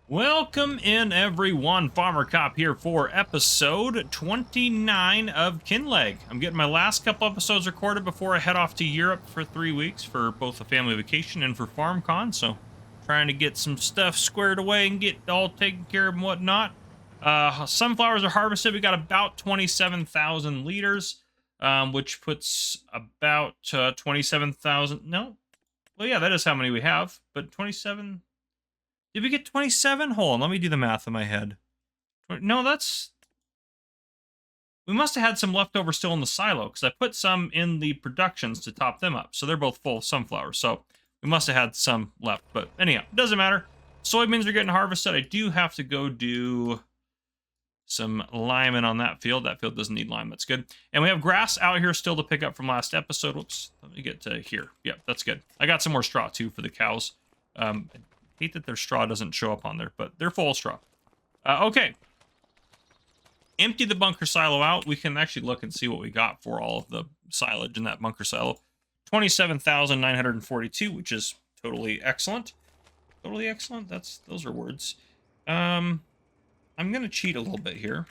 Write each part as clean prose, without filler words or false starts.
Welcome in, everyone. Farmer Cop here for episode 29 of Kinlaig. I'm getting my last couple episodes recorded before I head off to Europe for 3 weeks for both a family vacation and for FarmCon, so trying to get some stuff squared away and get all taken care of and whatnot. Sunflowers are harvested. We got about 27,000 liters, which puts about 27,000. No, well, yeah, that is how many we have, but 27. Did we get 27? Hold on, let me do the math in my head. No, that's... We must have had some left over still in the silo, because I put some in the productions to top them up. So they're both full of sunflowers, so we must have had some left. But anyhow, it doesn't matter. Soybeans are getting harvested. I do have to go do some liming on that field. That field doesn't need lime, that's good. And we have grass out here still to pick up from last episode. Whoops, let me get to here. Yep, that's good. I got some more straw, too, for the cows. Hate that their straw doesn't show up on there, but they're full of straw. Okay. Empty the bunker silo out. We can actually look and see what we got for all of the silage in that bunker silo. 27,942, which is totally excellent. Totally excellent. Those are words. I'm gonna cheat a little bit here.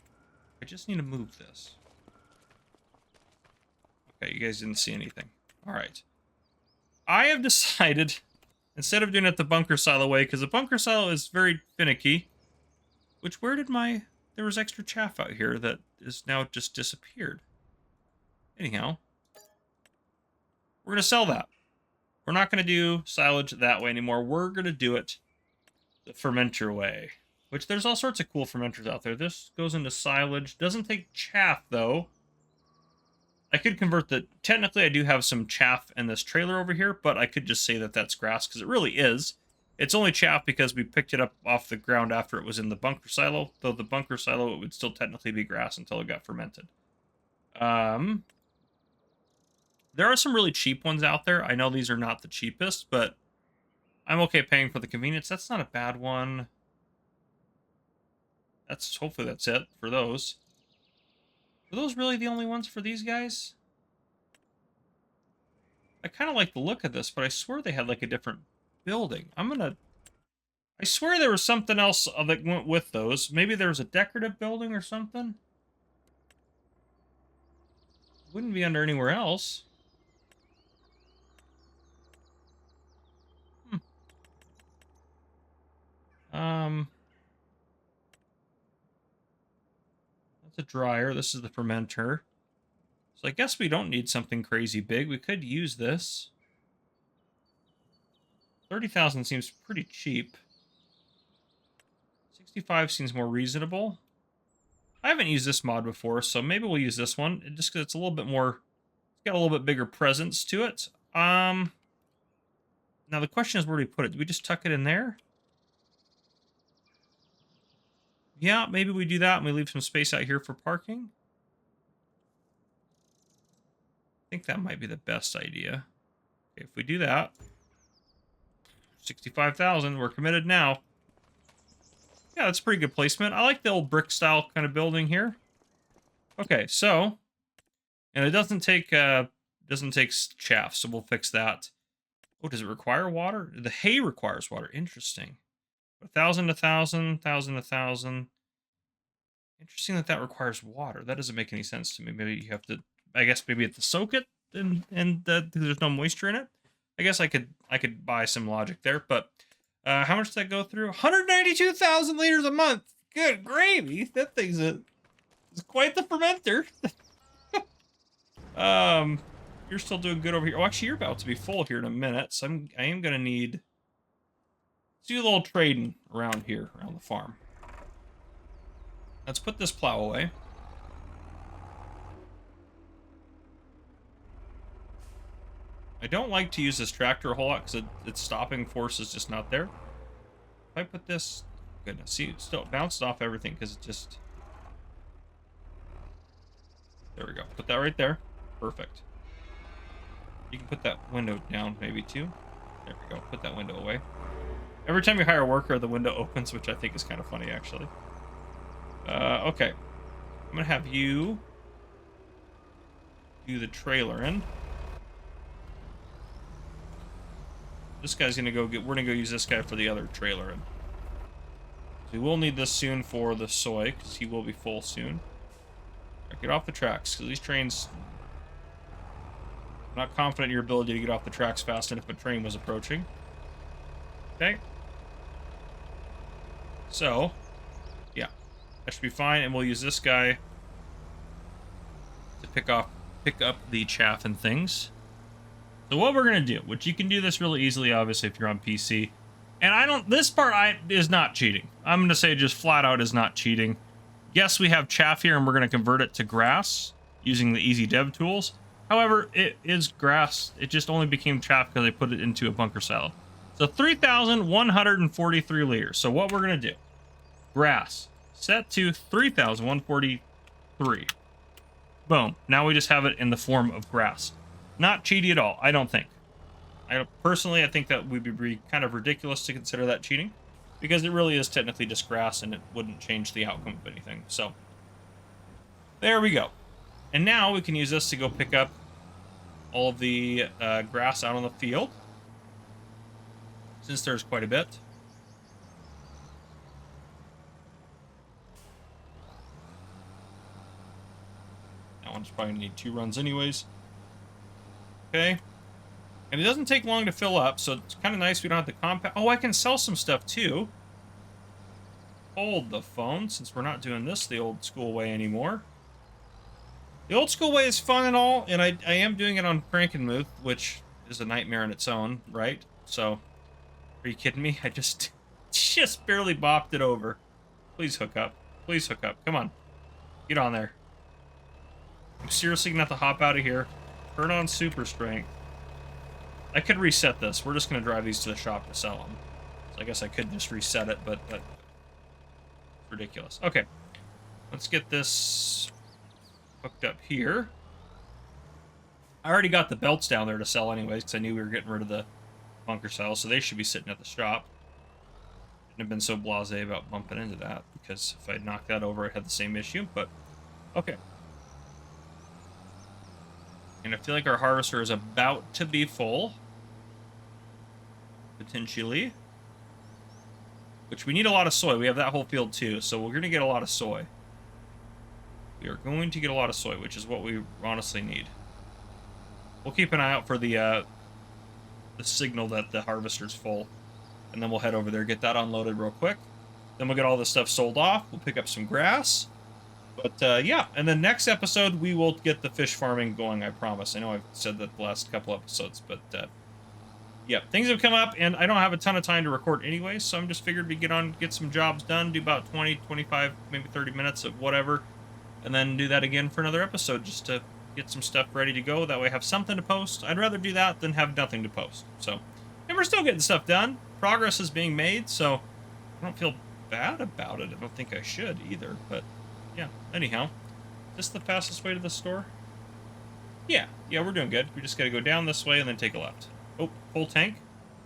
I just need to move this. Okay, you guys didn't see anything. All right. I have decided, instead of doing it the bunker silo way, because the bunker silo is very finicky. Which, where did my... There was extra chaff out here that is now just disappeared. Anyhow. We're going to sell that. We're not going to do silage that way anymore. We're going to do it the fermenter way. Which, there's all sorts of cool fermenters out there. This goes into silage. Doesn't take chaff, though. I could convert the... Technically, I do have some chaff in this trailer over here, but I could just say that that's grass, because it really is. It's only chaff because we picked it up off the ground after it was in the bunker silo, though the bunker silo, it would still technically be grass until it got fermented. There are some really cheap ones out there. I know these are not the cheapest, but I'm okay paying for the convenience. That's not a bad one. Hopefully that's it for those. Are those really the only ones for these guys? I kind of like the look of this, but I swear they had like a different building. I swear there was something else that went with those. Maybe there was a decorative building or something. Wouldn't be under anywhere else. That's a dryer. This is the fermenter. So I guess we don't need something crazy big. We could use this. 30,000 seems pretty cheap. 65 seems more reasonable. I haven't used this mod before, so maybe we'll use this one. Just because it's a little bit more... It's got a little bit bigger presence to it. Now the question is, where do we put it? Do we just tuck it in there? Yeah, maybe we do that and we leave some space out here for parking. I think that might be the best idea. Okay, if we do that, 65,000, we're committed now. Yeah, that's pretty good placement. I like the old brick style kind of building here. Okay, so, and it doesn't take chaff, so we'll fix that. Oh, does it require water? The hay requires water. Interesting. 1,000 to 1,000, 1,000 to 1,000. Interesting that requires water. That doesn't make any sense to me. Maybe you have to, I guess maybe you have to soak it and there's no moisture in it. I guess I could buy some logic there, but how much does that go through? 192,000 liters a month. Good gravy. That thing's it's quite the fermenter. You're still doing good over here. Oh, actually, you're about to be full here in a minute, so I am gonna need... Let's do a little trading around here, around the farm. Let's put this plow away. I don't like to use this tractor a whole lot because its stopping force is just not there. If I put this... Goodness, see, it still bounced off everything because it just... There we go. Put that right there. Perfect. You can put that window down maybe too. There we go. Put that window away. Every time you hire a worker, the window opens, which I think is kind of funny, actually. Okay. I'm going to have you do the trailer in. This guy's gonna go get... We're gonna go use this guy for the other trailer. We will need this soon for the soy, because he will be full soon. Right, get off the tracks, because these trains... I'm not confident in your ability to get off the tracks fast enough if a train was approaching. Okay. So, yeah. That should be fine, and we'll use this guy to pick up the chaff and things. So what we're gonna do, which you can do this really easily, obviously, if you're on PC. And this part is not cheating. I'm gonna say just flat out is not cheating. Yes, we have chaff here, and we're gonna convert it to grass using the easy dev tools. However, it is grass. It just only became chaff because I put it into a bunker cell. So 3,143 liters. So what we're gonna do, grass, set to 3,143. Boom. Now we just have it in the form of grass. Not cheaty at all, I don't think. Personally, I think that would be kind of ridiculous to consider that cheating, because it really is technically just grass and it wouldn't change the outcome of anything. So, there we go. And now we can use this to go pick up all of the grass out on the field, since there's quite a bit. That one's probably going to need 2 runs anyways. Okay. And it doesn't take long to fill up, so it's kind of nice we don't have to compact. Oh, I can sell some stuff too. Hold the phone, since we're not doing this the old school way anymore. The old school way is fun and all, and I am doing it on Frankenmuth, which is a nightmare in its own, right? So, are you kidding me? I just barely bopped it over. Please hook up. Please hook up. Come on. Get on there. I'm seriously gonna have to hop out of here. Turn on super strength. I could reset this. We're just gonna drive these to the shop to sell them. So I guess I could just reset it, but ridiculous. Okay. Let's get this hooked up here. I already got the belts down there to sell anyways, because I knew we were getting rid of the bunker cells, so they should be sitting at the shop. Shouldn't have been so blasé about bumping into that, because if I'd knocked that over, I had the same issue, but okay. And I feel like our harvester is about to be full. Potentially. Which we need a lot of soy. We have that whole field too, so we're going to get a lot of soy. We are going to get a lot of soy, which is what we honestly need. We'll keep an eye out for the signal that the harvester's full. And then we'll head over there, get that unloaded real quick. Then we'll get all this stuff sold off. We'll pick up some grass. But, yeah, and then next episode, we will get the fish farming going, I promise. I know I've said that the last couple episodes, but, yeah, things have come up, and I don't have a ton of time to record anyway, so I'm just figured we'd get some jobs done, do about 20, 25, maybe 30 minutes of whatever, and then do that again for another episode, just to get some stuff ready to go. That way I have something to post. I'd rather do that than have nothing to post. So, and we're still getting stuff done. Progress is being made, so I don't feel bad about it. I don't think I should either, but... yeah, anyhow. Is this the fastest way to the store? Yeah, we're doing good. We just gotta go down this way and then take a left. Oh, full tank.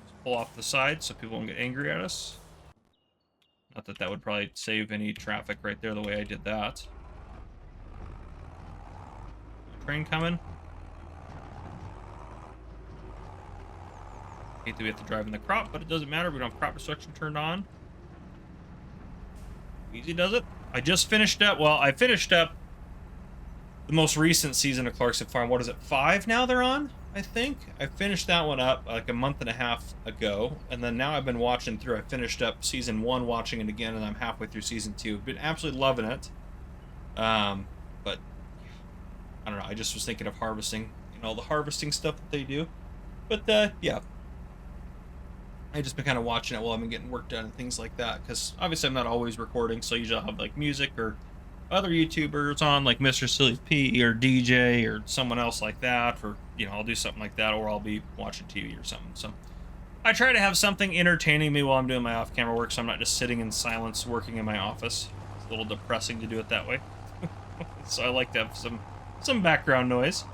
Let's pull off the side so people won't get angry at us. Not that that would probably save any traffic right there the way I did that. Train coming. Hate that we have to drive in the crop, but it doesn't matter. We don't have crop destruction turned on. Easy does it. I just finished up, well, I finished up the most recent season of Clarkson Farm. What is it, 5 now they're on, I think? I finished that one up like a month and a half ago, and then now I've been watching through. I finished up season 1, watching it again, and I'm halfway through season 2. Been absolutely loving it. But, I don't know, I just was thinking of harvesting, all the harvesting stuff that they do. But, yeah. I've just been kind of watching it while I've been getting work done and things like that, because obviously I'm not always recording, so usually I'll have like music or other YouTubers on, like Mr. Silly P or DJ or someone else like that, or, I'll do something like that, or I'll be watching TV or something. So I try to have something entertaining me while I'm doing my off-camera work, so I'm not just sitting in silence working in my office. It's a little depressing to do it that way. So I like to have some background noise.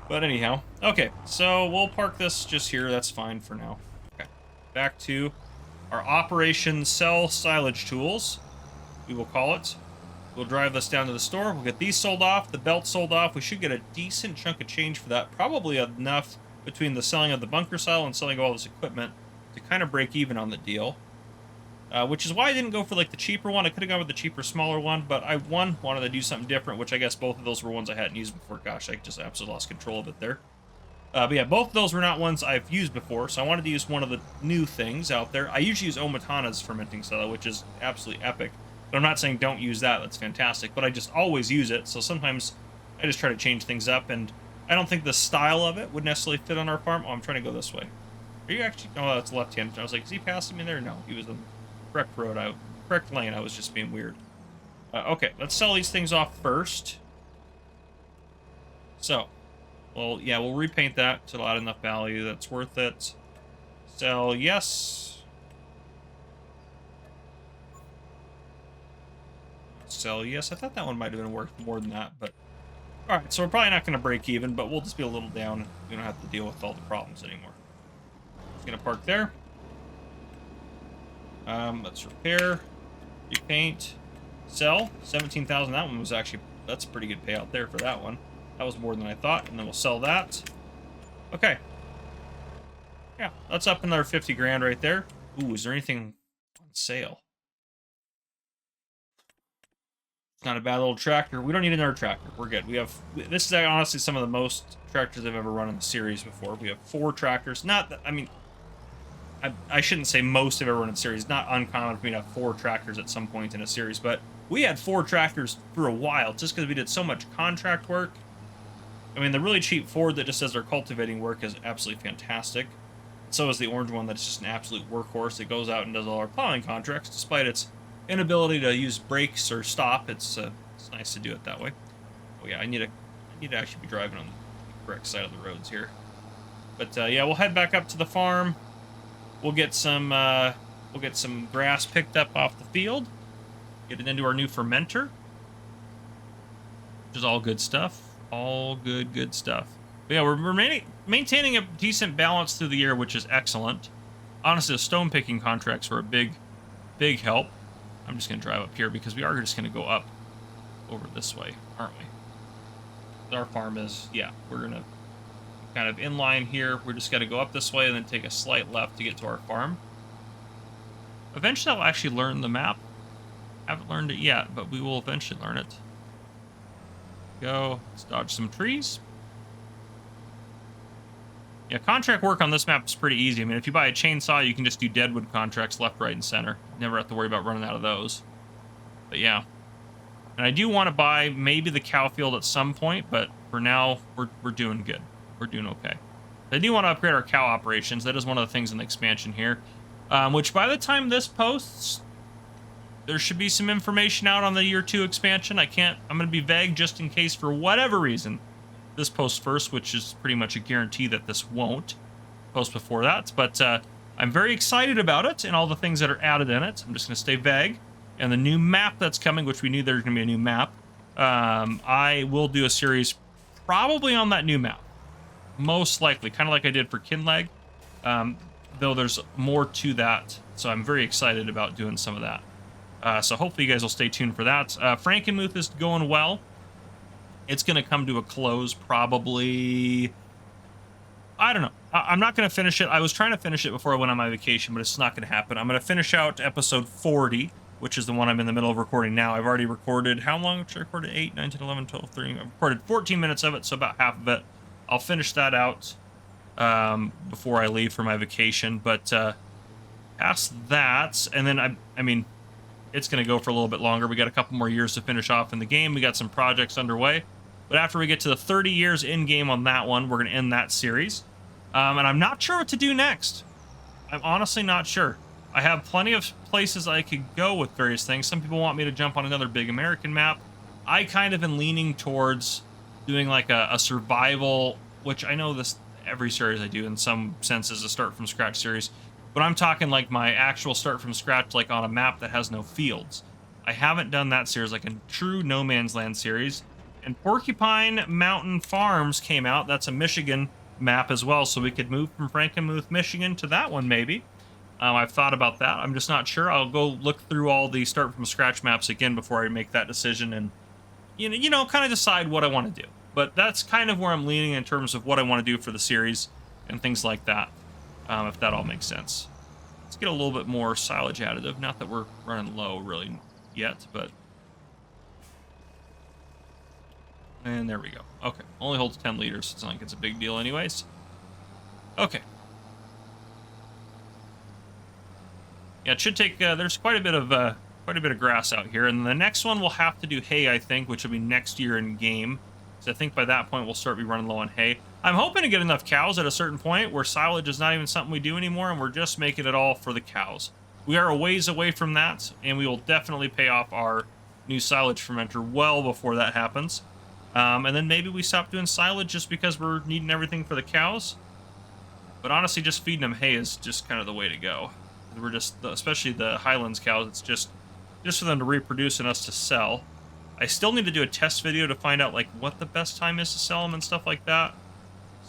But anyhow, okay, so we'll park this just here. That's fine for now. Back to our Operation Sell Silage Tools, we will call it. We'll drive this down to the store. We'll get these sold off, the belt sold off. We should get a decent chunk of change for that. Probably enough between the selling of the bunker cell and selling all this equipment to kind of break even on the deal. which is why I didn't go for like the cheaper one. I could have gone with the cheaper, smaller one, but I wanted to do something different, which I guess both of those were ones I hadn't used before. Gosh, I just absolutely lost control of it there. But yeah, both of those were not ones I've used before, so I wanted to use one of the new things out there. I usually use Omatana's fermenting cellar, which is absolutely epic. But I'm not saying don't use that. That's fantastic. But I just always use it, so sometimes I just try to change things up, and I don't think the style of it would necessarily fit on our farm. Oh, I'm trying to go this way. Are you actually... Oh, that's left-hand. I was like, is he passing me there? No, he was in the correct road. Correct lane. I was just being weird. Okay, let's sell these things off first. So... Well, yeah, we'll repaint that to add enough value that's worth it. Sell, yes. Sell, yes. I thought that one might have been worth more than that, but... Alright, so we're probably not going to break even, but we'll just be a little down. We don't have to deal with all the problems anymore. Just going to park there. Let's repair. Repaint. Sell. 17,000. That one was actually... That's a pretty good payout there for that one. That was more than I thought, and then we'll sell that. Okay. Yeah, that's up another 50 grand right there. Ooh, is there anything on sale? It's not a bad little tractor. We don't need another tractor. We're good. This is honestly some of the most tractors I've ever run in the series before. We have 4 tractors. Not that, I mean, I shouldn't say most I've ever run in the series. It's not uncommon for me to have 4 tractors at some point in a series, but we had 4 tractors for a while just because we did so much contract work. I mean, the really cheap Ford that just does their cultivating work is absolutely fantastic. So is the orange one that's just an absolute workhorse that goes out and does all our plowing contracts, despite its inability to use brakes or stop. It's nice to do it that way. Oh yeah, I need to actually be driving on the correct side of the roads here. But yeah, we'll head back up to the farm. We'll get some grass picked up off the field. Get it into our new fermenter, which is all good stuff. All good stuff. But yeah, we're maintaining a decent balance through the year, which is excellent. Honestly, the stone picking contracts were a big help. I'm just going to drive up here because we are just going to go up over this way, aren't we? Our farm is, yeah, we're going to kind of inline here. We're just going to go up this way and then take a slight left to get to our farm. Eventually, I'll actually learn the map. Haven't learned it yet, but we will eventually learn it. Go. Let's dodge some trees. Yeah, contract work on this map is pretty easy. I mean, if you buy a chainsaw, you can just do deadwood contracts left, right, and center. Never have to worry about running out of those. But yeah. And I do want to buy maybe the cow field at some point, but for now, we're doing good. We're doing okay. I do want to upgrade our cow operations. That is one of the things in the expansion here. Which by the time this posts, there should be some information out on the Year 2 expansion. I'm going to be vague just in case for whatever reason this posts first, which is pretty much a guarantee that this won't post before that. But I'm very excited about it and all the things that are added in it. I'm just going to stay vague. And the new map that's coming, which we knew there was going to be a new map, I will do a series probably on that new map. Most likely, kind of like I did for Kinlaig, though there's more to that. So I'm very excited about doing some of that. So hopefully you guys will stay tuned for that. Frankenmuth is going well. It's going to come to a close probably... I don't know. I'm not going to finish it. I was trying to finish it before I went on my vacation, but it's not going to happen. I'm going to finish out episode 40, which is the one I'm in the middle of recording now. I've already recorded... How long should I record it? 8, 9, 10, 11, 12, 13... I've recorded 14 minutes of it, so about half of it. I'll finish that out before I leave for my vacation. But past that, and then I mean... It's going to go for a little bit longer. We got a couple more years to finish off in the game. We got some projects underway. But after we get to the 30 years in-game on that one, we're going to end that series. And I'm not sure what to do next. I'm honestly not sure. I have plenty of places I could go with various things. Some people want me to jump on another big American map. I kind of am leaning towards doing like a survival, which I know this every series I do in some sense is a start from scratch series. But I'm talking like my actual start from scratch, like on a map that has no fields. I haven't done that series, like a true No Man's Land series. And Porcupine Mountain Farms came out. That's a Michigan map as well, so we could move from Frankenmuth, Michigan to that one maybe. I've thought about that. I'm just not sure. I'll go look through all the start from scratch maps again before I make that decision and, you know, kind of decide what I want to do. But that's kind of where I'm leaning in terms of what I want to do for the series and things like that. If that all makes sense. Let's get a little bit more silage additive. Not that we're running low really yet, but... And there we go. Okay, only holds 10 liters. It's not like it's a big deal anyways. Okay. Yeah, it should take, there's quite a bit of grass out here. And the next one we'll have to do hay, I think, which will be next year in game. So I think by that point we'll start be running low on hay. I'm hoping to get enough cows at a certain point where silage is not even something we do anymore and we're just making it all for the cows. We are a ways away from that, and we will definitely pay off our new silage fermenter well before that happens. And then maybe we stop doing silage just because we're needing everything for the cows. But honestly, just feeding them hay is just kind of the way to go. We're just, especially the Highlands cows, it's just for them to reproduce and us to sell. I still need to do a test video to find out like what the best time is to sell them and stuff like that.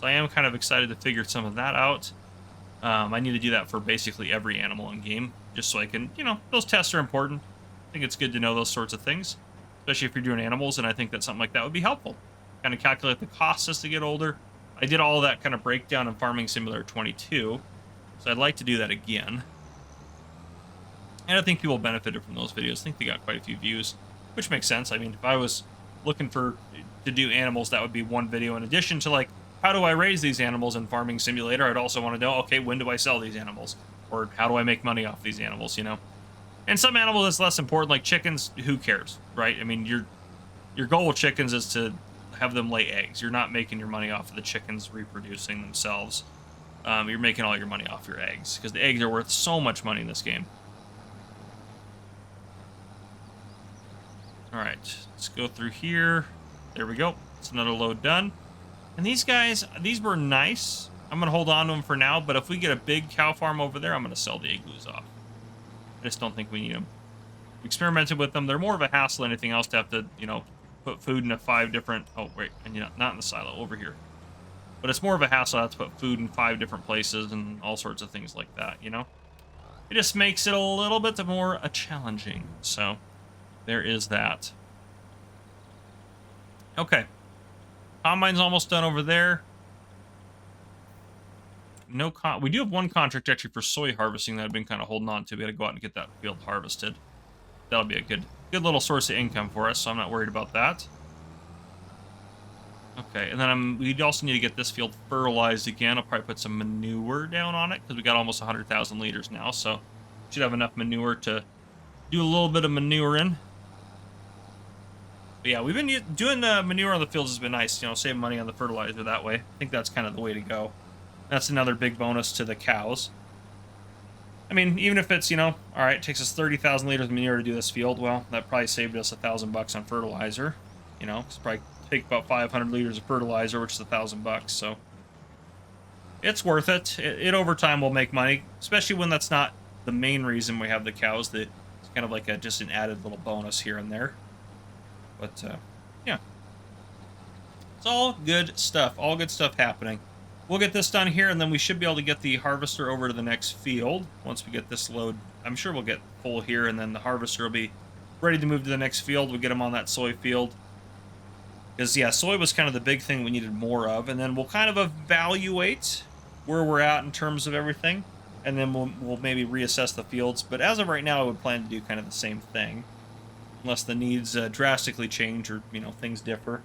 So I am kind of excited to figure some of that out. I need to do that for basically every animal in game, just so I can, you know, those tests are important. I think it's good to know those sorts of things, especially if you're doing animals, and I think that something like that would be helpful. Kind of calculate the costs as they get older. I did all of that kind of breakdown in Farming Simulator 22, so I'd like to do that again. And I think people benefited from those videos. I think they got quite a few views, which makes sense. I mean, if I was looking to do animals, that would be one video in addition to, like, how do I raise these animals in Farming Simulator? I'd also want to know, okay, when do I sell these animals? Or how do I make money off these animals, you know? And some animals that's less important, like chickens, who cares, right? I mean, your goal with chickens is to have them lay eggs. You're not making your money off of the chickens reproducing themselves. You're making all your money off your eggs, because the eggs are worth so much money in this game. All right, let's go through here. There we go. It's another load done. And these guys, these were nice. I'm going to hold on to them for now, but if we get a big cow farm over there, I'm going to sell the igloos off. I just don't think we need them. We experimented with them. They're more of a hassle than anything else to have to, you know, put food into 5 different... Oh, wait, and you know, not in the silo, over here. But it's more of a hassle to have to put food in 5 different places and all sorts of things like that, you know? It just makes it a little bit more challenging, so... There is that. Okay. Combine's almost done over there. No we do have one contract actually for soy harvesting that I've been kind of holding on to. We got to go out and get that field harvested. That'll be a good little source of income for us, so I'm not worried about that. Okay, and then we also need to get this field fertilized again. I'll probably put some manure down on it because we got almost 100,000 liters now, so should have enough manure to do a little bit of manure in. But yeah, we've been doing the manure on the fields has been nice, you know, saving money on the fertilizer that way. I think that's kind of the way to go. That's another big bonus to the cows. I mean, even if it's, you know, all right, it takes us 30,000 liters of manure to do this field, well, that probably saved us $1,000 on fertilizer. You know, it's probably take about 500 liters of fertilizer, which is $1,000. So it's worth it. It over time will make money, especially when that's not the main reason we have the cows. It's kind of like just an added little bonus here and there. But, yeah. It's all good stuff. All good stuff happening. We'll get this done here, and then we should be able to get the harvester over to the next field. Once we get this load, I'm sure we'll get full here, and then the harvester will be ready to move to the next field. We'll get them on that soy field. Because, yeah, soy was kind of the big thing we needed more of. And then we'll kind of evaluate where we're at in terms of everything. And then we'll maybe reassess the fields. But as of right now, I would plan to do kind of the same thing. Unless the needs drastically change or, you know, things differ.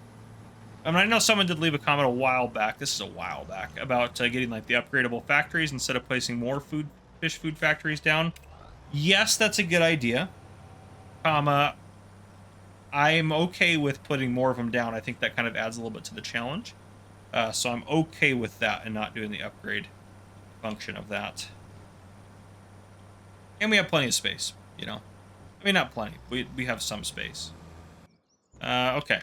I mean, I know someone did leave a comment a while back, this is a while back, about getting, like, the upgradable factories instead of placing more fish food factories down. Yes, that's a good idea. I'm okay with putting more of them down. I think that kind of adds a little bit to the challenge. So I'm okay with that and not doing the upgrade function of that. And we have plenty of space, you know. I mean, not plenty. We have some space. Okay.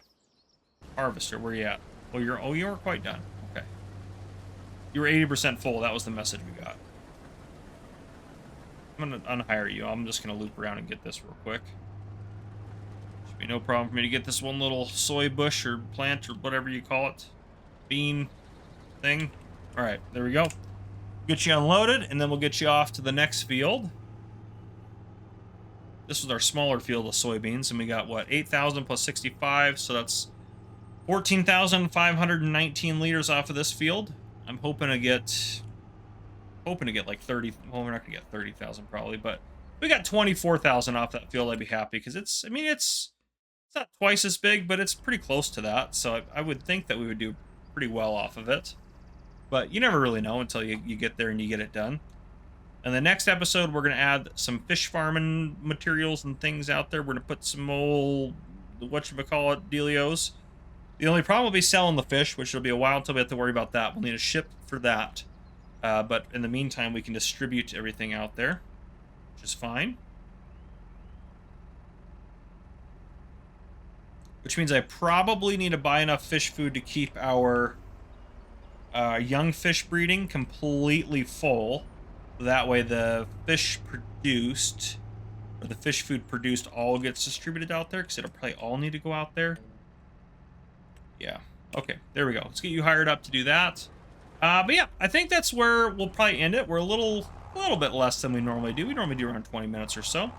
Harvester, where you at? Oh, you were quite done. Okay. You were 80% full. That was the message we got. I'm going to unhire you. I'm just going to loop around and get this real quick. Should be no problem for me to get this one little soy bush or plant or whatever you call it. Bean thing. All right, there we go. Get you unloaded, and then we'll get you off to the next field. This was our smaller field of soybeans, and we got, what, 8,000 plus 65, so that's 14,519 liters off of this field. I'm hoping to get hoping to get like 30. Well, we're not gonna get 30,000 probably, but we got 24,000 off that field. I'd be happy because it's. I mean, it's not twice as big, but it's pretty close to that. So I would think that we would do pretty well off of it. But you never really know until you get there and you get it done. And the next episode, we're going to add some fish farming materials and things out there. We're going to put some old, whatchamacallit, dealios. The only problem will be selling the fish, which will be a while until we have to worry about that. We'll need a ship for that. But in the meantime, we can distribute everything out there, which is fine. Which means I probably need to buy enough fish food to keep our young fish breeding completely full. That way the fish produced, or the fish food produced, all gets distributed out there, because it'll probably all need to go out there. Yeah. Okay, there we go. Let's get you hired up to do that. But yeah, I think that's where we'll probably end it. We're a little bit less than we normally do. We normally do around 20 minutes or so.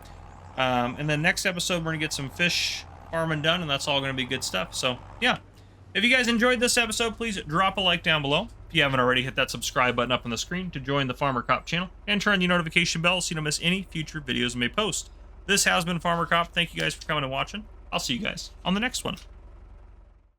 And then next episode, we're going to get some fish farming done, and that's all going to be good stuff. So, yeah. If you guys enjoyed this episode, please drop a like down below. If you haven't already, hit that subscribe button up on the screen to join the Farmer Cop channel, and turn on the notification bell so you don't miss any future videos we may post. This has been Farmer Cop. Thank you guys for coming and watching. I'll see you guys on the next one.